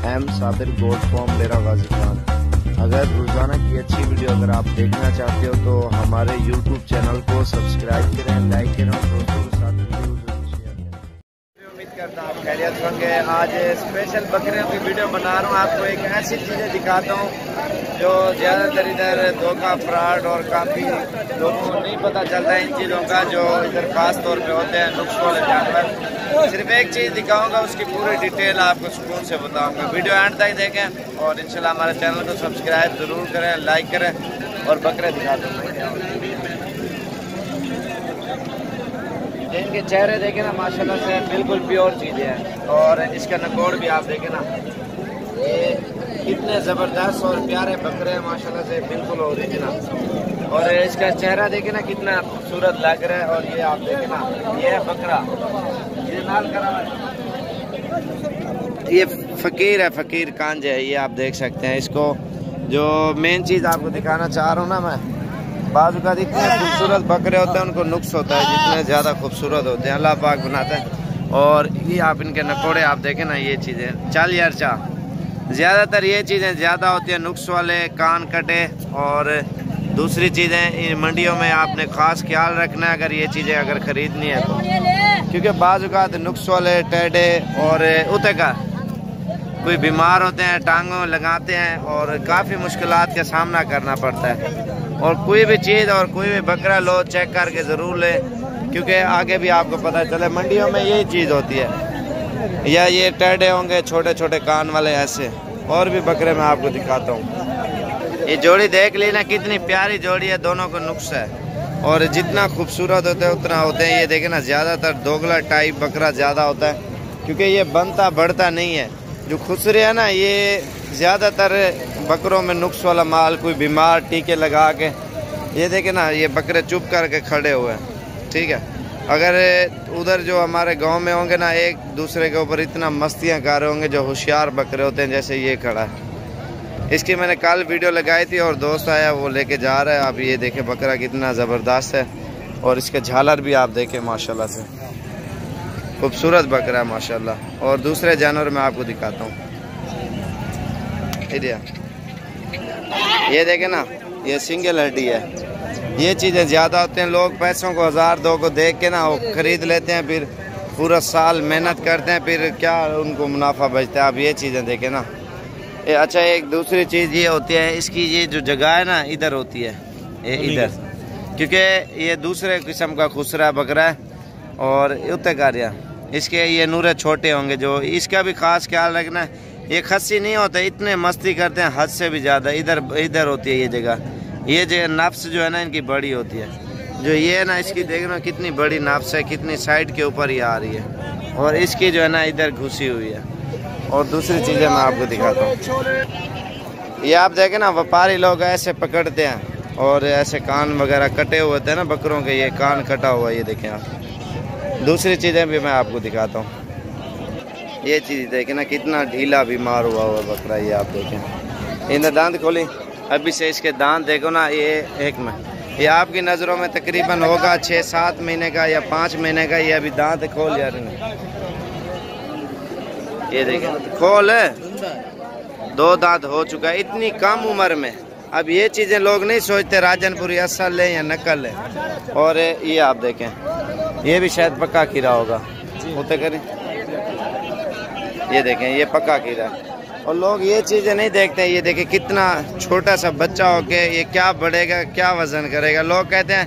M Sabir goat farm डेरा गाजी खान। अगर रोजाना की अच्छी वीडियो अगर आप देखना चाहते हो तो हमारे YouTube चैनल को सब्सक्राइब करें, लाइक करें और दोस्तों के साथ वीडियो जरूर शेयर करें। उम्मीद करता हूँ आप खैरियत होंगे। आज स्पेशल बकरियों की वीडियो बना रहा हूँ। आपको एक ऐसी चीज़ें दिखाता हूँ जो ज़्यादातर इधर धोखा, फ्रॉड और काफ़ी लोगों को नहीं पता चलता है इन चीज़ों का, जो इधर खास तौर पे होते हैं नुक्स वाले जानवर। सिर्फ एक चीज़ दिखाऊंगा, उसकी पूरी डिटेल आपको सुकून से बताऊंगा। वीडियो एंड तक देखें और इंशाल्लाह हमारे चैनल को सब्सक्राइब ज़रूर करें, लाइक करें और बकरे दिखा दूँगा। इनके चेहरे देखें ना, माशाल्लाह से बिल्कुल प्योर चीज़ें हैं। और इसका नकोड़ भी आप देखें ना, ये कितने ज़बरदस्त और प्यारे बकरे हैं माशाल्लाह से, बिल्कुल ओरिजिनल। और इसका चेहरा देखें ना, कितना खूबसूरत लग रहा है। और ये आप देखें ना, ये है बकरा, ये नाल करा, ये फ़कीर है, फ़कीर कांज है, ये आप देख सकते हैं। इसको जो मेन चीज़ आपको दिखाना चाह रहा हूँ ना मैं, बाज़ औक़ात इतने खूबसूरत बकरे होते हैं, उनको नुक्स होता है, जितने ज़्यादा खूबसूरत होते हैं अल्लाह पाक बनाता है। और ये आप इनके नकोड़े आप देखें ना, ये चीज़ें चल यार चाह, ज़्यादातर ये चीज़ें ज़्यादा होती हैं, नुक्स वाले, कान कटे। और दूसरी चीज़ें इन मंडियों में आपने ख़ास ख्याल रखना है अगर ये चीज़ें अगर ख़रीदनी है तो, क्योंकि बाज़ औक़ात नुक्स वाले, टेढ़े और उते का कोई बीमार होते हैं, टांगों लगाते हैं और काफ़ी मुश्किलात का सामना करना पड़ता है। और कोई भी चीज़ और कोई भी बकरा लो, चेक करके ज़रूर ले, क्योंकि आगे भी आपको पता चले मंडियों में यही चीज़ होती है। या ये टेढ़े होंगे, छोटे छोटे कान वाले, ऐसे और भी बकरे मैं आपको दिखाता हूँ। ये जोड़ी देख ली ना, कितनी प्यारी जोड़ी है, दोनों को नुक्स है। और जितना खूबसूरत होते हैं उतना होते हैं। ये देखें ना, ज़्यादातर दोगला टाइप बकरा ज़्यादा होता है, क्योंकि ये बनता बढ़ता नहीं है। जो खुसरे है ना, ये ज़्यादातर बकरों में नुक्स वाला माल, कोई बीमार टीके लगा के, ये देखें ना, ये बकरे चुप करके खड़े हुए हैं, ठीक है। अगर उधर जो हमारे गांव में होंगे ना, एक दूसरे के ऊपर इतना मस्तियां कर रहे होंगे, जो होशियार बकरे होते हैं, जैसे ये खड़ा है। इसकी मैंने कल वीडियो लगाई थी और दोस्त आया, वो लेके जा रहा है। आप ये देखें बकरा कितना ज़बरदस्त है, और इसके झालर भी आप देखें माशाल्लाह से, खूबसूरत बकरा है माशाल्लाह। और दूसरे जानवर मैं आपको दिखाता हूँ, ये देखें ना, ये सिंगल हड्डी है। ये चीज़ें ज़्यादा होते हैं, लोग पैसों को 1000-2 को देख के ना वो ख़रीद लेते हैं, फिर पूरा साल मेहनत करते हैं, फिर क्या उनको मुनाफा बचता है। आप ये चीज़ें देखें ना। अच्छा, एक दूसरी चीज़ ये होती है, इसकी ये जो जगह है ना, इधर होती है, ये इधर, क्योंकि ये दूसरे किस्म का खुसरा बकरा है। और उतने कार्य इसके ये नूरे छोटे होंगे, जो इसका भी ख़ास ख्याल रखना है। ये खस्सी नहीं होता, इतने मस्ती करते हैं हद से भी ज़्यादा। इधर होती है ये जगह, ये जो नफ्स जो है ना इनकी बड़ी होती है। जो ये है ना, इसकी देखना कितनी बड़ी नफ्स है, कितनी साइड के ऊपर ही आ रही है, और इसकी जो है ना इधर घुसी हुई है। और दूसरी चीज़ें मैं आपको दिखाता हूँ। ये आप देखें ना, व्यापारी लोग ऐसे पकड़ते हैं और ऐसे कान वगैरह कटे हुए होते हैं ना बकरों के, ये कान कटा हुआ है, ये देखें आप। दूसरी चीज़ें भी मैं आपको दिखाता हूँ। ये चीज़ देखें ना, कितना ढीला बीमार हुआ बकरा, ये आप देखें। इन्हें दांत खोली, अभी से इसके दांत देखो ना, ये एक में, ये आपकी नज़रों में तकरीबन होगा 6-7 महीने का या 5 महीने का। ये अभी दांत खोल यार, ये देखें, खोल है, 2 दांत हो चुका है इतनी कम उम्र में। अब ये चीज़ें लोग नहीं सोचते राजनपुरी असल है या नकल है। और ये आप देखें, ये भी शायद पक्का कीड़ा होगा, होते करें, ये देखें, ये पक्का कीड़ा। और लोग ये चीज़ें नहीं देखते। ये देखें, कितना छोटा सा बच्चा होके ये क्या बढ़ेगा, क्या वज़न करेगा। लोग कहते हैं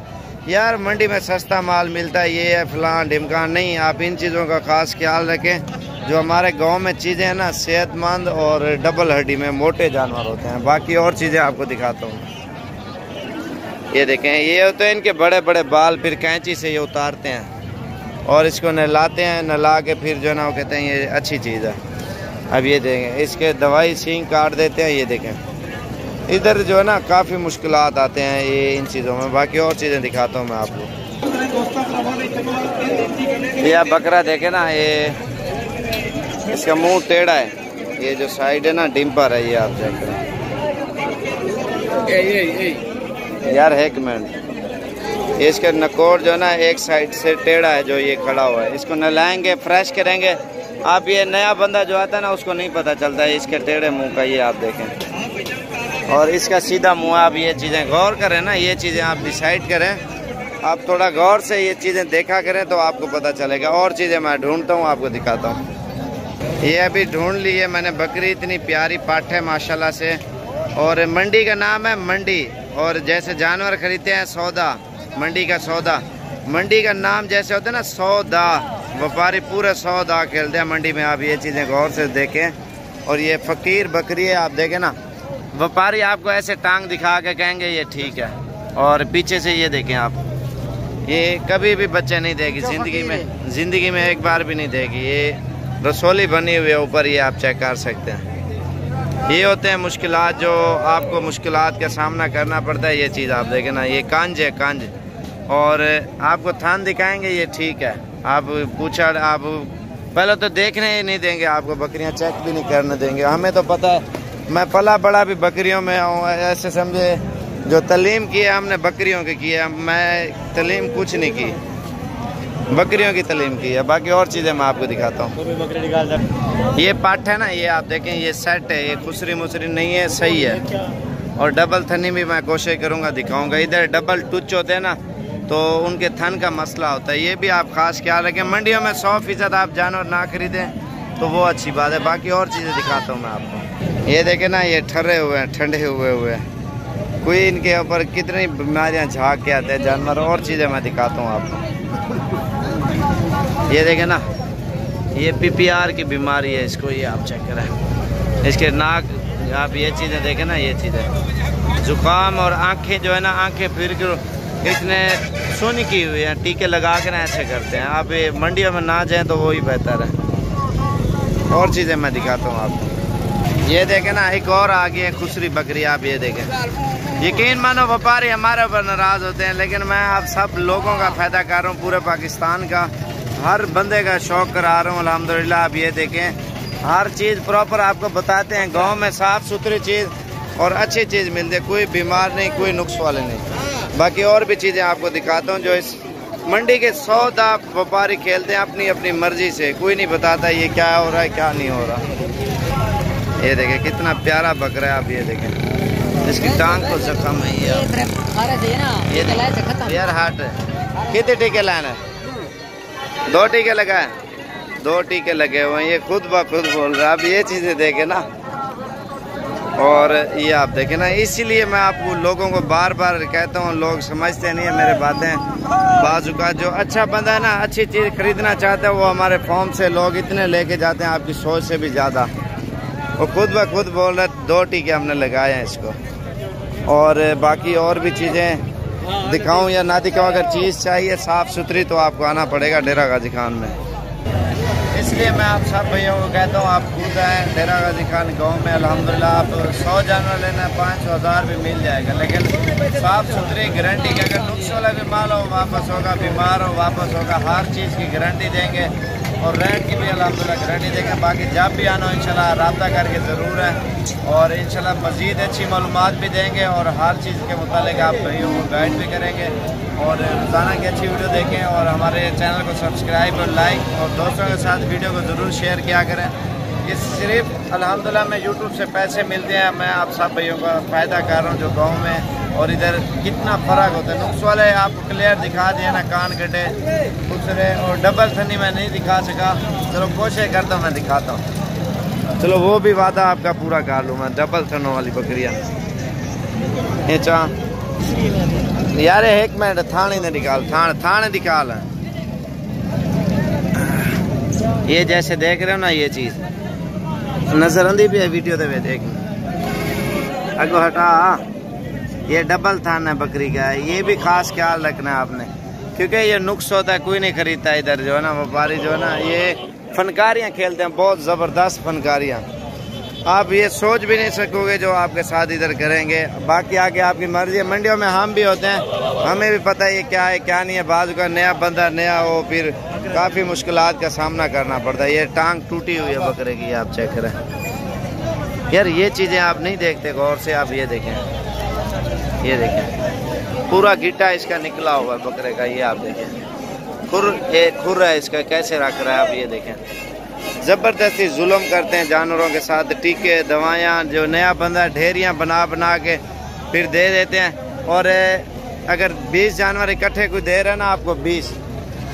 यार मंडी में सस्ता माल मिलता है, ये है फलान ढिमकान। नहीं, आप इन चीज़ों का ख़ास ख्याल रखें। जो हमारे गांव में चीज़ें हैं ना, सेहतमंद और डबल हड्डी में मोटे जानवर होते हैं। बाकी और चीज़ें आपको दिखाता हूँ। ये देखें, ये होते हैं इनके बड़े बड़े बाल, फिर कैंची से ये उतारते हैं और इसको नहलाते हैं, नहला के फिर जो है ना वो कहते हैं ये अच्छी चीज़ है। अब ये देखें, इसके दवाई सींग काट देते हैं। ये देखें, इधर जो है ना काफ़ी मुश्किलात आते हैं ये इन चीज़ों में। बाकी और चीज़ें दिखाता हूँ मैं आपको। ये आप बकरा देखें ना, ये इसका मुंह टेढ़ा है, ये जो साइड है ना डिम्पर है, ये आप चेक करें यार, एक मिनट। इसका नकोर जो है ना एक साइड से टेढ़ा है, जो ये खड़ा हुआ है। इसको नहलाएंगे, फ्रेश करेंगे, आप ये नया बंदा जो आता है ना उसको नहीं पता चलता है इसके टेढ़े मुंह का। ये आप देखें और इसका सीधा मुंह। आप ये चीज़ें गौर करें ना, ये चीज़ें आप डिसाइड करें, आप थोड़ा गौर से ये चीज़ें देखा करें तो आपको पता चलेगा। और चीज़ें मैं ढूंढता हूँ आपको दिखाता हूँ। ये अभी ढूंढ ली है मैंने बकरी, इतनी प्यारी पाठ है माशाल्लाह से। और मंडी का नाम है मंडी, और जैसे जानवर खरीदते हैं सौदा, मंडी का सौदा। मंडी का नाम जैसे होता है ना सौदा, व्यापारी पूरे सौदा खेलते हैं मंडी में। आप ये चीज़ें गौर से देखें। और ये फ़कीर बकरी है, आप देखें ना, व्यापारी आपको ऐसे टांग दिखा के कहेंगे ये ठीक है, और पीछे से ये देखें आप, ये कभी भी बच्चे नहीं देगी ज़िंदगी में एक बार भी नहीं देगी। ये रसोली बनी हुई है ऊपर, ये आप चेक कर सकते हैं। ये होते हैं मुश्किलात, जो आपको मुश्किलात का सामना करना पड़ता है। ये चीज़ आप देखें ना, ये कांज है, कांज। और आपको थान दिखाएंगे, ये ठीक है। आप पूछा, आप पहले तो देखने ही नहीं देंगे आपको, बकरियां चेक भी नहीं करने देंगे। हमें तो पता है, मैं पला बड़ा भी बकरियों में हूँ, ऐसे समझे जो तालीम की है हमने बकरियों की है। मैं तालीम कुछ नहीं की, बकरियों की तालीम की है। बाकी और चीज़ें मैं आपको दिखाता हूँ। ये पाठ है ना, ये आप देखें, ये सेट है, ये खुसरी मुसरी नहीं है, सही है। और डबल थनी भी मैं कोशिश करूँगा दिखाऊँगा। इधर डबल टुच होते हैं ना, तो उनके थन का मसला होता है। ये भी आप खास ख्याल रखें। मंडियों में 100% आप जानवर ना खरीदें तो वो अच्छी बात है। बाकी और चीज़ें दिखाता हूँ मैं आपको। ये देखें ना, ये ठर्रे हुए हैं, ठंडे हुए हैं, कोई इनके ऊपर कितनी बीमारियाँ झाँक के आते हैं जानवर। और चीज़ें मैं दिखाता हूँ आपको। ये देखें ना, ये PPR की बीमारी है इसको, ये आप चेक करें। इसके नाक, आप ये चीज़ें देखें ना, ये चीज़ें जुकाम और आँखें जो है ना, आँखें फिर इतने सुनी की हुई है, टीके लगा कर ऐसे करते हैं। आप ये मंडियों में ना जाएं तो वो ही बेहतर है। और चीज़ें मैं दिखाता हूँ आपको। ये देखें ना, एक और आ गई है खुसरी बकरी, आप ये देखें। यकीन मानो व्यापारी हमारे ऊपर नाराज़ होते हैं, लेकिन मैं आप सब लोगों का फ़ायदा कर रहा हूँ, पूरे पाकिस्तान का, हर बंदे का शौक़ करा रहा हूँ अल्हम्दुलिल्लाह। आप ये देखें, हर चीज़ प्रॉपर आपको बताते हैं। गाँव में साफ़ सुथरी चीज़ और अच्छी चीज़ मिलती है, कोई बीमार नहीं, कोई नुक्स वाले नहीं। बाकी और भी चीज़ें आपको दिखाता हूँ जो इस मंडी के सौदा व्यापारी खेलते हैं अपनी अपनी मर्जी से। कोई नहीं बताता ये क्या हो रहा है, क्या नहीं हो रहा। ये देखें कितना प्यारा बकरा है, आप ये देखें, इसकी टांग को जख्म है। ये यार हाट कितने टीके लाना है? 2 टीके लगाए, 2 टीके लगे हुए हैं। ये खुद ब खुद बोल रहा है। आप ये चीज़ें देखें ना, और ये आप देखें ना, इसीलिए मैं आपको लोगों को बार बार कहता हूँ, लोग समझते नहीं है मेरे बातें। बाजू का जो अच्छा बंदा है ना, अच्छी चीज़ खरीदना चाहता है, वो हमारे फॉर्म से लोग इतने लेके जाते हैं आपकी सोच से भी ज़्यादा। वो खुद ब खुद बोल रहे 2 टीके हमने लगाए हैं इसको। और बाकी और भी चीज़ें दिखाऊं या ना दिखाऊं, अगर चीज़ चाहिए साफ़ सुथरी तो आपको आना पड़ेगा डेरा गाजी खान में। इसलिए मैं आप सब भैया को कहता हूँ, आप खुद आएँ डेरा गाजी खान गाँव में। अल्हम्दुलिल्लाह आप 100 जानवर लेना 5,000 भी मिल जाएगा, लेकिन साफ़ सुथरी गारंटी की। अगर नुक्स वाला भी माल हो वापस होगा, बीमार हो वापस होगा, हर चीज़ की गारंटी देंगे। और रेट की भी अल्हम्दुलिल्लाह गारंटी देंगे। बाकी जब भी आना हो इंशाल्लाह रब्ता करके ज़रूर है, और इंशाल्लाह मज़ीद अच्छी मालूमात भी देंगे, और हर चीज़ के मुतालिक आप भैया को गाइड भी करेंगे। और रोज़ाना की अच्छी वीडियो देखें, और हमारे चैनल को सब्सक्राइब और लाइक, और दोस्तों के साथ वीडियो को ज़रूर शेयर किया करें। ये सिर्फ अल्हम्दुलिल्लाह में यूट्यूब से पैसे मिलते हैं। मैं आप सब भाइयों का फ़ायदा कर रहा हूँ जो गाँव में और इधर कितना फ़र्क होता है। नुक्स वाले आपको क्लियर दिखा दिया ना, कान कटे दूसरे, और डबल थनी मैं नहीं दिखा सका। चलो कोशिश करता हूँ मैं दिखाता हूँ। चलो वो भी वादा आपका पूरा कर लूँ मैं। डबल थनों वाली बकरियाँ ये चाह यार, 1 मिनट थाने ने निकाल, थाने निकाल। ये जैसे देख रहे हो ना, ये चीज़ नजर आती भी है वीडियो दे देख, अगो हटा। ये डबल थान है बकरी का, ये भी खास ख्याल रखना है आपने, क्योंकि ये नुक्स होता है, कोई नहीं खरीदता इधर जो है ना। व्यापारी जो है ना, ये फनकारियाँ खेलते हैं, बहुत ज़बरदस्त फनकारियाँ। आप ये सोच भी नहीं सकोगे जो आपके साथ इधर करेंगे। बाकी आगे आपकी मर्जी है। मंडियों में हम भी होते हैं, हमें भी पता है ये क्या है क्या नहीं है। बाजू का नया बंदा नया हो, फिर काफ़ी मुश्किलात का सामना करना पड़ता है। ये टांग टूटी हुई है बकरे की, आप चेक करें यार। ये चीज़ें आप नहीं देखते गौर से। आप ये देखें, ये देखें पूरा गिट्टा इसका निकला हुआ है बकरे का। ये आप देखें खुर है इसका, कैसे रख रहा है आप ये देखें। ज़बरदस्ती जुल्म करते हैं जानवरों के साथ। टीके, दवाइयाँ, जो नया बंदा ढेरियाँ बना बना के फिर दे देते हैं। और अगर 20 जानवर इकट्ठे कोई दे रहे हैं ना आपको 20,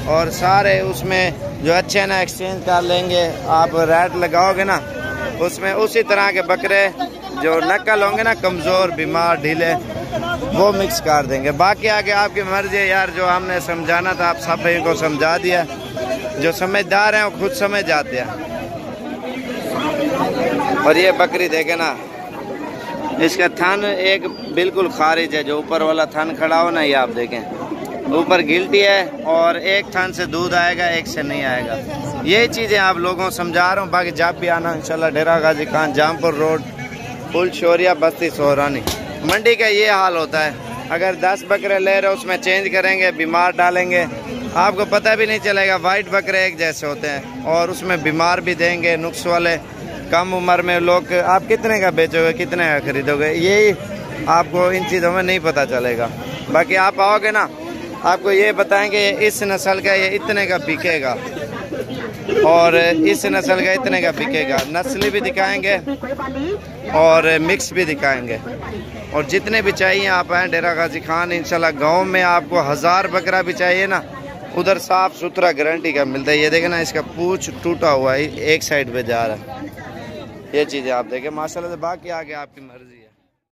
और सारे उसमें जो अच्छे ना एक्सचेंज कर लेंगे, आप रेट लगाओगे ना उसमें उसी तरह के बकरे जो नकल होंगे ना, कमज़ोर, बीमार, ढीले, वो मिक्स कर देंगे। बाकी आगे आपकी मर्जी है यार, जो हमने समझाना था आप सब को समझा दिया। जो समझदार हैं वो खुद समझ जाते हैं। और ये बकरी देखे ना, इसका थन एक बिल्कुल खारिज है, जो ऊपर वाला थन खड़ा हो ना, ये आप देखें ऊपर गिल्टी है, और एक थन से दूध आएगा, एक से नहीं आएगा। यही चीज़ें आप लोगों को समझा रहा हूँ। बाकी जब भी आना इंशाल्लाह डेरा गाजी खान, जामपुर रोड, पुल शोरिया, बस्ती सोहरानी। मंडी का ये हाल होता है, अगर 10 बकरे ले रहे हो उसमें चेंज करेंगे, बीमार डालेंगे, आपको पता भी नहीं चलेगा। वाइट बकरे एक जैसे होते हैं और उसमें बीमार भी देंगे, नुक्स वाले। कम उम्र में लोग, आप कितने का बेचोगे, कितने का खरीदोगे, यही आपको इन चीज़ों में नहीं पता चलेगा। बाकी आप आओगे ना, आपको ये बताएंगे इस नस्ल का ये इतने का बिकेगा और इस नस्ल का इतने का बिकेगा। नस्ली भी दिखाएंगे और मिक्स भी दिखाएंगे। और जितने भी चाहिए आप आएँ डेरा गाजी खान, इंशाल्लाह। गांव में आपको 1000 बकरा भी चाहिए ना, उधर साफ सुथरा गारंटी का मिलता है। ये देखे ना, इसका पूंछ टूटा हुआ है, एक साइड पे जा रहा है। ये चीज़ें आप देखें माशाल्लाह से। बाकी आगे आपकी मर्जी है।